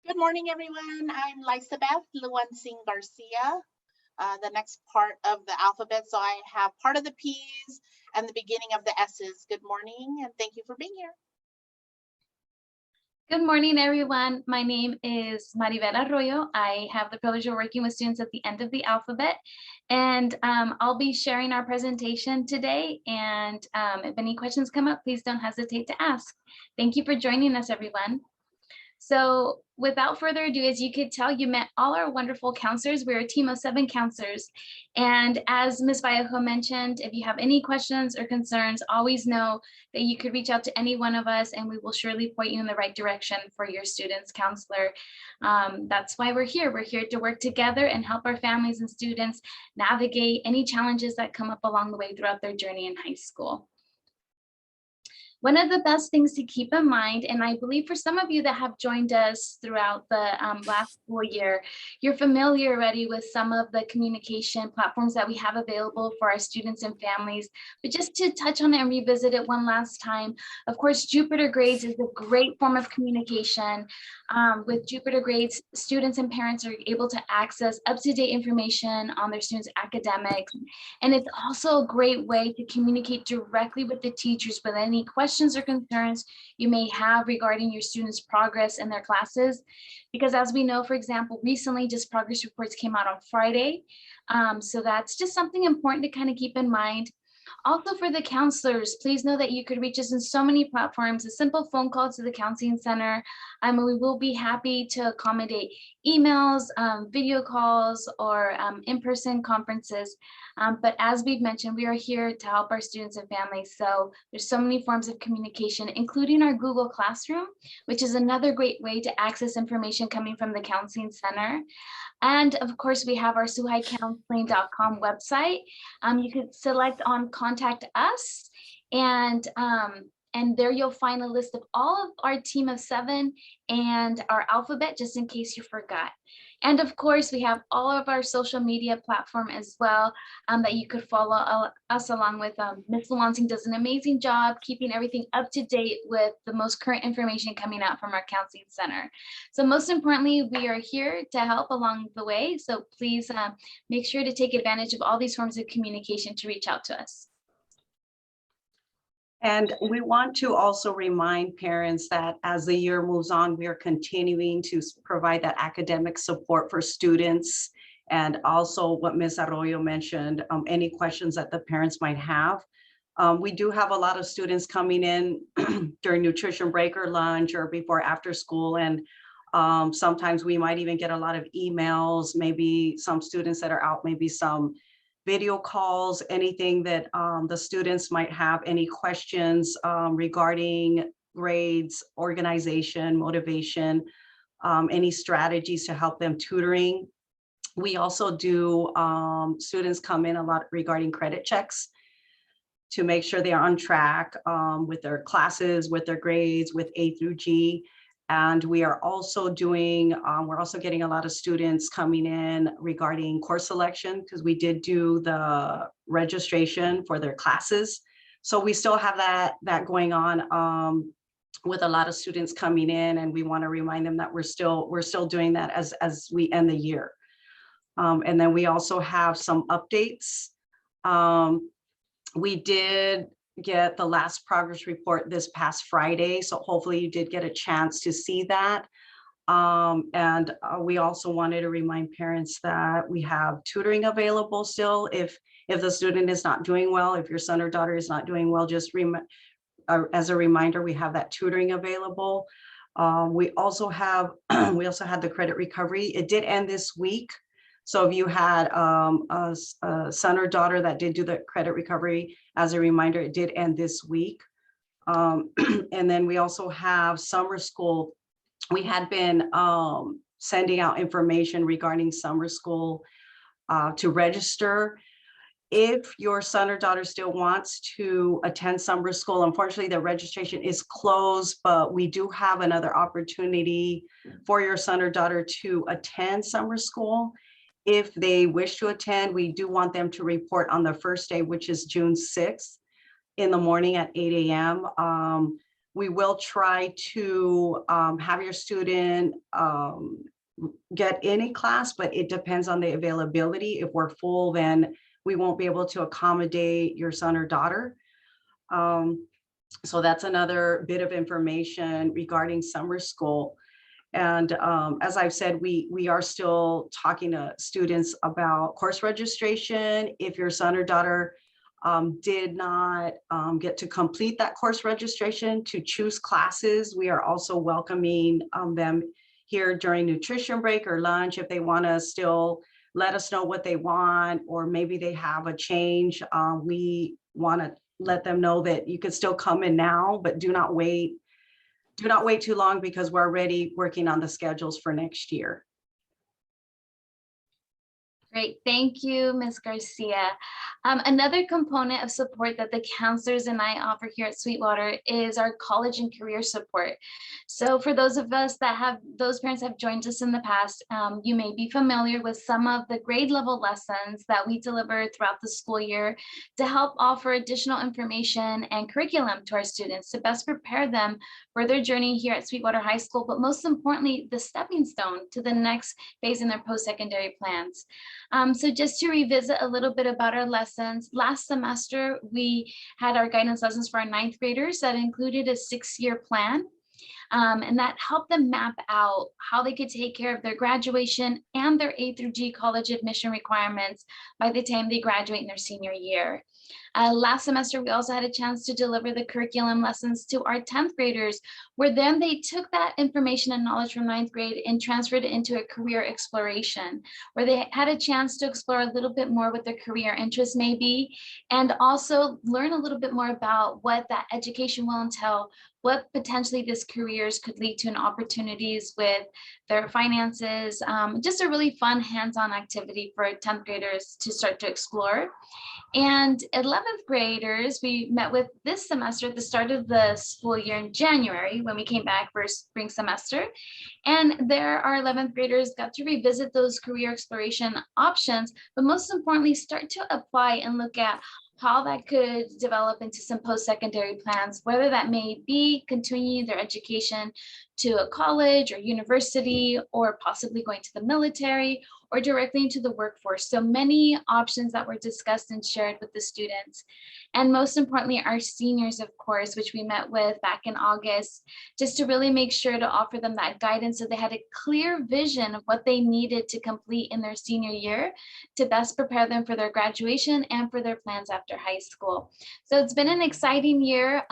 Good morning, everyone. I'm Lysabeth Luansing Garcia, the next part of the alphabet. So I have part of the P's and the beginning of the S's. Good morning, and thank you for being here. Good morning, everyone. My name is Maribel Arroyo. I have the privilege of working with students at the end of the alphabet, and I'll be sharing our presentation today. And if any questions come up, please don't hesitate to ask. Thank you for joining us, everyone. So without further ado, as you could tell, you met all our wonderful counselors. We're a team of 7 counselors. And as Ms. Vallejo mentioned, if you have any questions or concerns, always know that you could reach out to any one of us and we will surely point you in the right direction for your student's counselor. That's why we're here. We're here to work together and help our families and students navigate any challenges that come up along the way throughout their journey in high school. One of the best things to keep in mind, and I believe for some of you that have joined us throughout the last school year, you're familiar already with some of the communication platforms that we have available for our students and families. But just to touch on it and revisit it one last time, of course, Jupiter Grades is a great form of communication. With Jupiter Grades, students and parents are able to access up-to-date information on their students' academics. And it's also a great way to communicate directly with the teachers with any questions or concerns you may have regarding your students' progress in their classes. Because as we know, for example, recently just progress reports came out on Friday. So that's just something important to kind of keep in mind. Also for the counselors, please know that you could reach us in so many platforms. A simple phone call to the counseling center. We will be happy to accommodate emails, video calls, or in-person conferences. But as we've mentioned, we are here to help our students and families. So there's so many forms of communication, including our Google Classroom, which is another great way to access information coming from the counseling center. And of course, we have our suhaicounseling.com website. You can select on Contact Us, and there you'll find a list of all of our team of 7 and our alphabet, just in case you forgot. And of course, we have all of our social media platform as well that you could follow us along with. Ms. Luansing does an amazing job keeping everything up to date with the most current information coming out from our counseling center. So most importantly, we are here to help along the way. So please make sure to take advantage of all these forms of communication to reach out to us. And we want to also remind parents that as the year moves on, we are continuing to provide that academic support for students. And also what Ms. Arroyo mentioned, any questions that the parents might have. We do have a lot of students coming in during nutrition break or lunch or before after school. And sometimes we might even get a lot of emails, maybe some students that are out, maybe some video calls, anything that the students might have, any questions regarding grades, organization, motivation, any strategies to help them tutoring. We also do, students come in a lot regarding credit checks to make sure they are on track with their classes, with their grades, with A through G. And we are also doing, we're also getting a lot of students coming in regarding course selection, because we did do the registration for their classes. So we still have that going on with a lot of students coming in, and we want to remind them that we're still doing that as we end the year. And then we also have some updates. We did get the last progress report this past Friday, so hopefully you did get a chance to see that. And we also wanted to remind parents that we have tutoring available still. If the student is not doing well, if your son or daughter is not doing well, just as a reminder, we have that tutoring available. We also had the credit recovery. It did end this week. So if you had a son or daughter that did do the credit recovery, as a reminder, it did end this week. And then we also have summer school. We had been sending out information regarding summer school to register. If your son or daughter still wants to attend summer school, unfortunately, the registration is closed, but we do have another opportunity for your son or daughter to attend summer school. If they wish to attend, we do want them to report on the first day, which is June 6th in the morning at 8 a.m. We will try to have your student get any class, but it depends on the availability. If we're full, then we won't be able to accommodate your son or daughter. So that's another bit of information regarding summer school. And as I've said, we are still talking to students about course registration. If your son or daughter did not get to complete that course registration to choose classes, we are also welcoming them here during nutrition break or lunch if they want to still let us know what they want, or maybe they have a change. We want to let them know that you can still come in now, but do not wait too long, because we're already working on the schedules for next year. Great, thank you, Ms. Garcia. Another component of support that the counselors and I offer here at Sweetwater is our college and career support. So for those of us that have, those parents have joined us in the past, you may be familiar with some of the grade level lessons that we deliver throughout the school year to help offer additional information and curriculum to our students to best prepare them for their journey here at Sweetwater High School, but most importantly, the stepping stone to the next phase in their post-secondary plans. So just to revisit a little bit about our lessons, last semester, we had our guidance lessons for our 9th graders that included a 6-year plan. And that helped them map out how they could take care of their graduation and their A through G college admission requirements by the time they graduate in their senior year. Last semester, we also had a chance to deliver the curriculum lessons to our 10th graders, where then they took that information and knowledge from 9th grade and transferred it into a career exploration, where they had a chance to explore a little bit more what their career interests may be, and also learn a little bit more about what that education will entail, what potentially this careers could lead to in opportunities with their finances. Just a really fun hands-on activity for 10th graders to start to explore. And 11th graders, we met with this semester at the start of the school year in January when we came back for spring semester. And there our 11th graders got to revisit those career exploration options, but most importantly, start to apply and look at how that could develop into some post-secondary plans, whether that may be continuing their education to a college or university, or possibly going to the military, or directly into the workforce. So many options that were discussed and shared with the students. And most importantly, our seniors, of course, which we met with back in August, just to really make sure to offer them that guidance so they had a clear vision of what they needed to complete in their senior year to best prepare them for their graduation and for their plans after high school. So it's been an exciting year.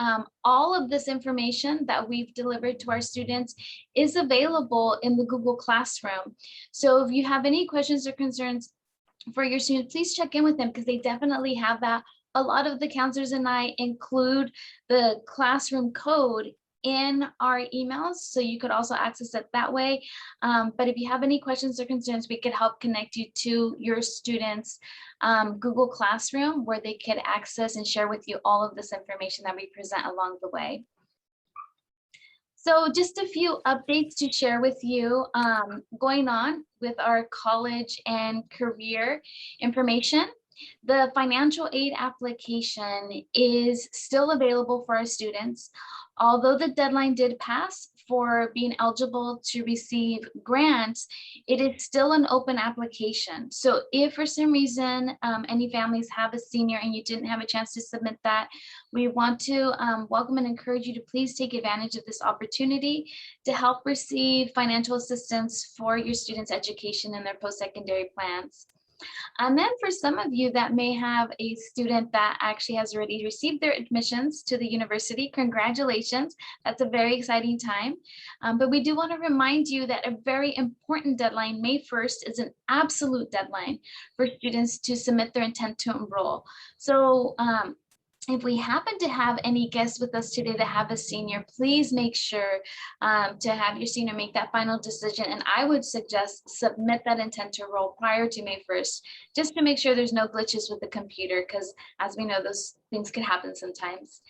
All of this information that we've delivered to our students is available in the Google Classroom. So if you have any questions or concerns for your students, please check in with them, because they definitely have that. A lot of the counselors and I include the classroom code in our emails, so you could also access it that way. But if you have any questions or concerns, we could help connect you to your students' Google Classroom, where they could access and share with you all of this information that we present along the way. So just a few updates to share with you going on with our college and career information. The financial aid application is still available for our students. Although the deadline did pass for being eligible to receive grants, it is still an open application. So if for some reason any families have a senior and you didn't have a chance to submit that, we want to welcome and encourage you to please take advantage of this opportunity to help receive financial assistance for your students' education and their post-secondary plans. And then for some of you that may have a student that actually has already received their admissions to the university, congratulations. That's a very exciting time. But we do want to remind you that a very important deadline, May 1st, is an absolute deadline for students to submit their intent to enroll. So if we happen to have any guests with us today that have a senior, please make sure to have your senior make that final decision. And I would suggest submit that intent to enroll prior to May 1st, just to make sure there's no glitches with the computer, because as we know, those things can happen sometimes.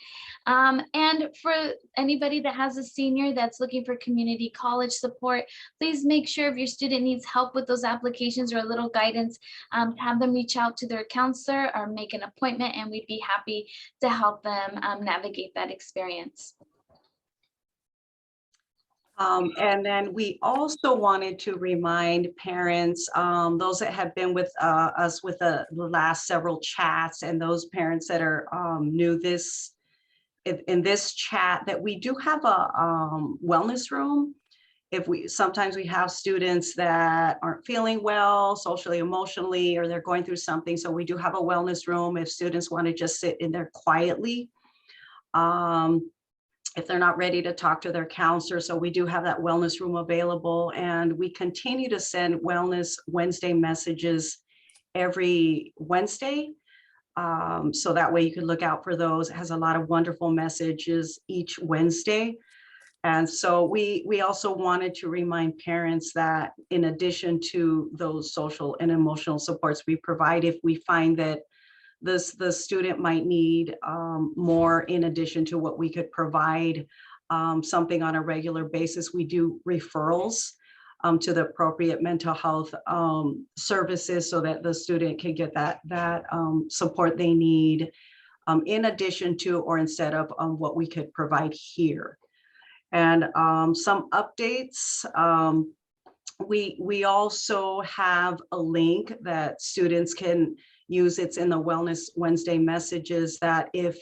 And for anybody that has a senior that's looking for community college support, please make sure if your student needs help with those applications or a little guidance, have them reach out to their counselor or make an appointment, and we'd be happy to help them navigate that experience. And then we also wanted to remind parents, those that have been with us with the last several chats, and those parents that are new in this chat, that we do have a wellness room. If sometimes we have students that aren't feeling well socially, emotionally, or they're going through something. So we do have a wellness room if students want to just sit in there quietly. If they're not ready to talk to their counselor. So we do have that wellness room available, and we continue to send Wellness Wednesday messages every Wednesday. So that way you can look out for those. It has a lot of wonderful messages each Wednesday. And so we also wanted to remind parents that in addition to those social and emotional supports we provide, if we find that the student might need more in addition to what we could provide, something on a regular basis, we do referrals to the appropriate mental health services so that the student can get that support they need in addition to or instead of what we could provide here. And some updates. We also have a link that students can use. It's in the Wellness Wednesday messages, that if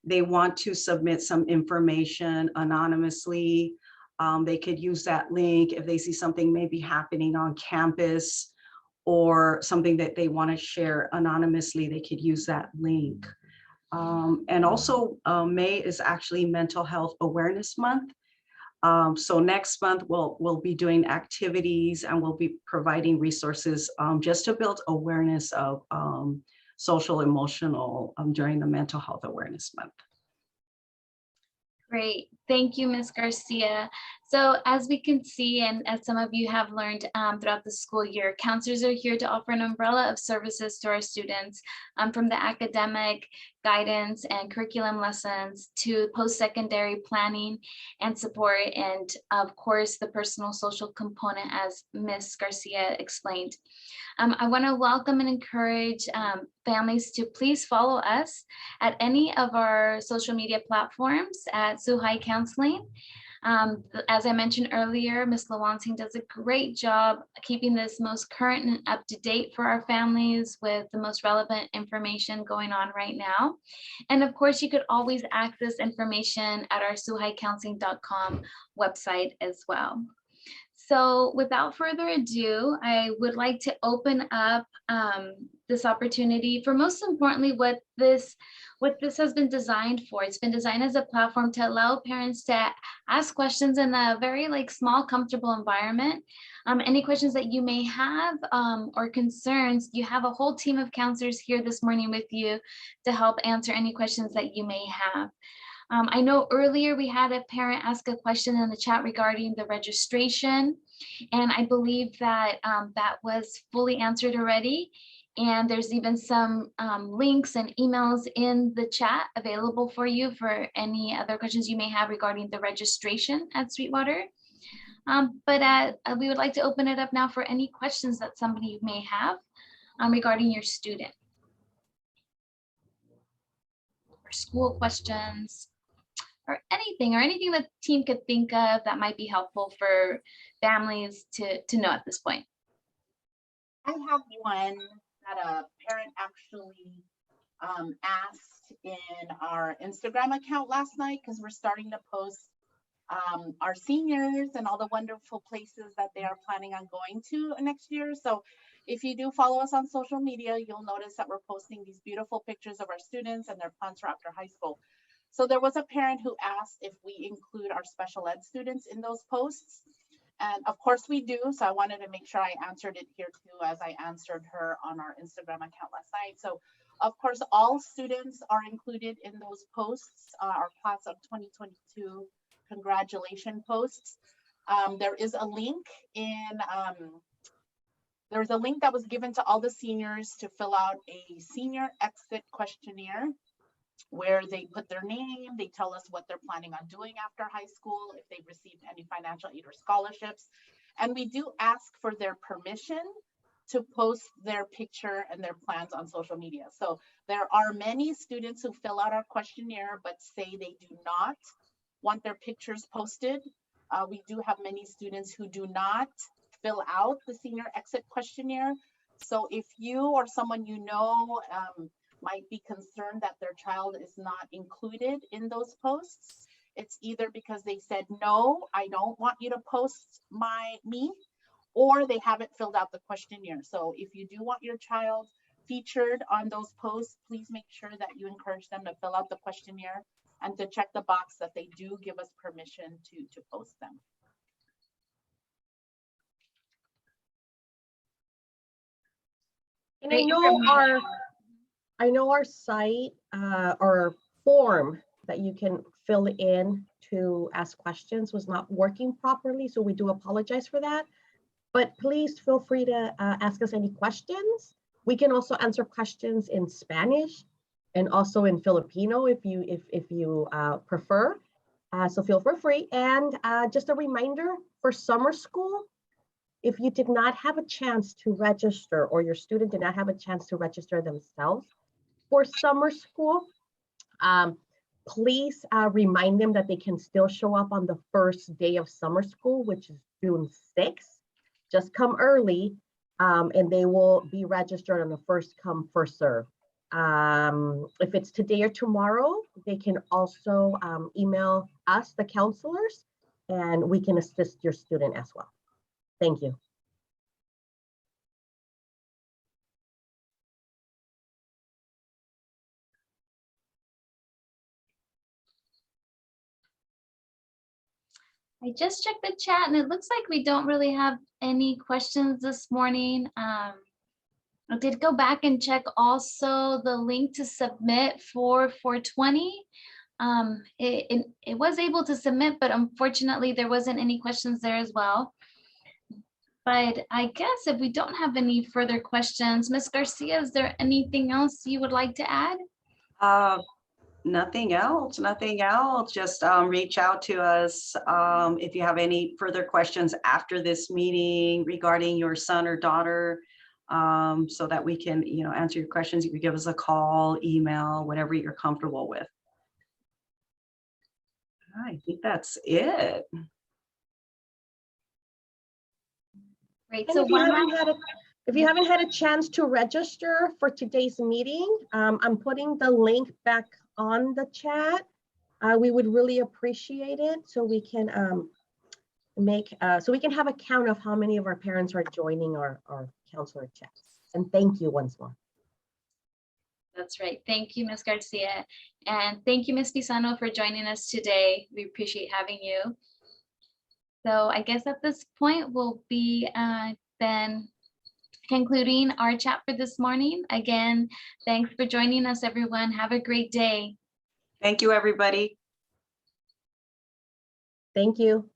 they want to submit some information anonymously, they could use that link. If they see something maybe happening on campus or something that they want to share anonymously, they could use that link. And also May is actually Mental Health Awareness Month. So next month we'll be doing activities, and we'll be providing resources just to build awareness of social emotional during the Mental Health Awareness Month. Great. Thank you, Ms. Garcia. So as we can see, and as some of you have learned throughout the school year, counselors are here to offer an umbrella of services to our students, from the academic guidance and curriculum lessons to post-secondary planning and support, and of course, the personal social component, as Ms. Garcia explained. I want to welcome and encourage families to please follow us at any of our social media platforms at Sioux High Counseling. As I mentioned earlier, Ms. Lawansing does a great job keeping this most current and up to date for our families with the most relevant information going on right now. And of course, you could always access information at our SiouxHighCounseling.com website as well. So without further ado, I would like to open up this opportunity for, most importantly, what this has been designed for. It's been designed as a platform to allow parents to ask questions in a very small, comfortable environment. Any questions that you may have or concerns, you have a whole team of counselors here this morning with you to help answer any questions that you may have. I know earlier we had a parent ask a question in the chat regarding the registration, and I believe that that was fully answered already. And there's even some links and emails in the chat available for you for any other questions you may have regarding the registration at Sweetwater. But we would like to open it up now for any questions that somebody may have regarding your student. Or school questions. Or anything the team could think of that might be helpful for families to know at this point. I have one that a parent actually asked in our Instagram account last night, because we're starting to post our seniors and all the wonderful places that they are planning on going to next year. So if you do follow us on social media, you'll notice that we're posting these beautiful pictures of our students and their plans for after high school. So there was a parent who asked if we include our special ed students in those posts. And of course we do. So I wanted to make sure I answered it here too, as I answered her on our Instagram account last night. So of course, all students are included in those posts, our class of 2022 congratulation posts. There is a link there's a link that was given to all the seniors to fill out a senior exit questionnaire, where they put their name, they tell us what they're planning on doing after high school, if they've received any financial aid or scholarships. And we do ask for their permission to post their picture and their plans on social media. So there are many students who fill out our questionnaire but say they do not want their pictures posted. We do have many students who do not fill out the senior exit questionnaire. So if you or someone you know might be concerned that their child is not included in those posts, it's either because they said, no, I don't want you to post me, or they haven't filled out the questionnaire. So if you do want your child featured on those posts, please make sure that you encourage them to fill out the questionnaire and to check the box that they do give us permission to post them. And I know our site or form that you can fill in to ask questions was not working properly, so we do apologize for that. But please feel free to ask us any questions. We can also answer questions in Spanish and also in Filipino if you prefer. So feel free. And just a reminder for summer school, if you did not have a chance to register or your student did not have a chance to register themselves for summer school, please remind them that they can still show up on the first day of summer school, which is June 6th. Just come early and they will be registered on a first come, first serve. If it's today or tomorrow, they can also email us, the counselors, and we can assist your student as well. Thank you. I just checked the chat and it looks like we don't really have any questions this morning. I did go back and check also the link to submit for 420. It was able to submit, but unfortunately there wasn't any questions there as well. But I guess if we don't have any further questions, Ms. Garcia, is there anything else you would like to add? Nothing else. Just reach out to us if you have any further questions after this meeting regarding your son or daughter, so that we can, answer your questions. You can give us a call, email, whatever you're comfortable with. I think that's it. Great. And So if you haven't had a chance to register for today's meeting, I'm putting the link back on the chat. We would really appreciate it so we can have a count of how many of our parents are joining our counselor chats. And thank you once more. That's right. Thank you, Ms. Garcia. And thank you, Ms. Pisano, for joining us today. We appreciate having you. So I guess at this point, we'll be then concluding our chat for this morning. Again, thanks for joining us, everyone. Have a great day. Thank you, everybody. Thank you.